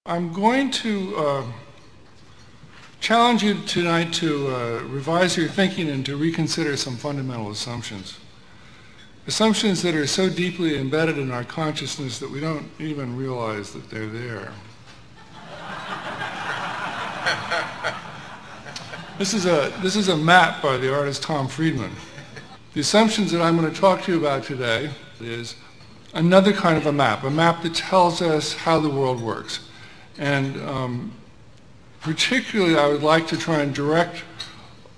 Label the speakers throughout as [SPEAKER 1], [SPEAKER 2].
[SPEAKER 1] I'm going to challenge you tonight to revise your thinking and to reconsider some fundamental assumptions. Assumptions that are so deeply embedded in our consciousness that we don't even realize that they're there. This is a map by the artist Tom Friedman. The assumptions that I'm going to talk to you about today is another kind of a map that tells us how the world works. And particularly I would like to try and direct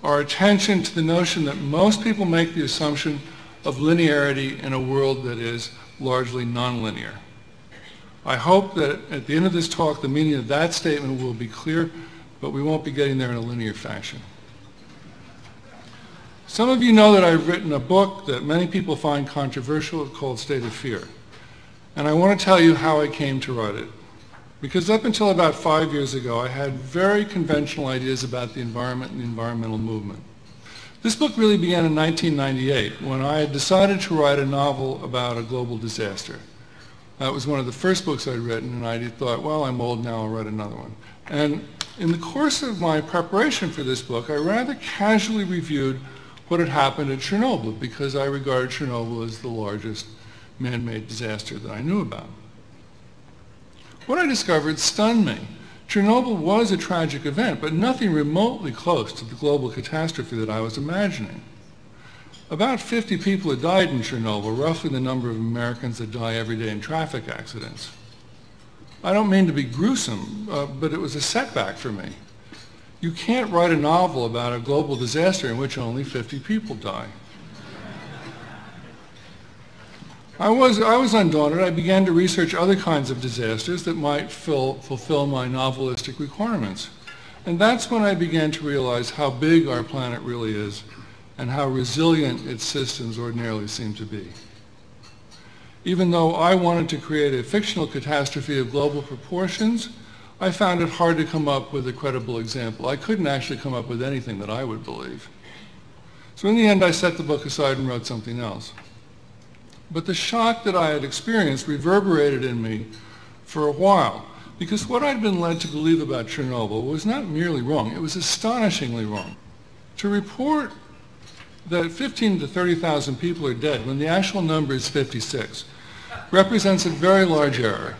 [SPEAKER 1] our attention to the notion that most people make the assumption of linearity in a world that is largely nonlinear. I hope that at the end of this talk the meaning of that statement will be clear, but we won't be getting there in a linear fashion. Some of you know that I've written a book that many people find controversial called State of Fear. And I want to tell you how I came to write it. Because up until about 5 years ago, I had very conventional ideas about the environment and the environmental movement. This book really began in 1998 when I had decided to write a novel about a global disaster. That was one of the first books I'd written, and I thought, well, I'm old now, I'll write another one. And in the course of my preparation for this book, I rather casually reviewed what had happened at Chernobyl, because I regarded Chernobyl as the largest man-made disaster that I knew about. What I discovered stunned me. Chernobyl was a tragic event, but nothing remotely close to the global catastrophe that I was imagining. About 50 people had died in Chernobyl, roughly the number of Americans that die every day in traffic accidents. I don't mean to be gruesome, but it was a setback for me. You can't write a novel about a global disaster in which only 50 people die. I was undaunted. I began to research other kinds of disasters that might fulfill my novelistic requirements. And that's when I began to realize how big our planet really is and how resilient its systems ordinarily seem to be. Even though I wanted to create a fictional catastrophe of global proportions, I found it hard to come up with a credible example. I couldn't actually come up with anything that I would believe. So in the end, I set the book aside and wrote something else. But the shock that I had experienced reverberated in me for a while, because what I'd been led to believe about Chernobyl was not merely wrong, it was astonishingly wrong. To report that 15 to 30,000 people are dead when the actual number is 56 represents a very large error.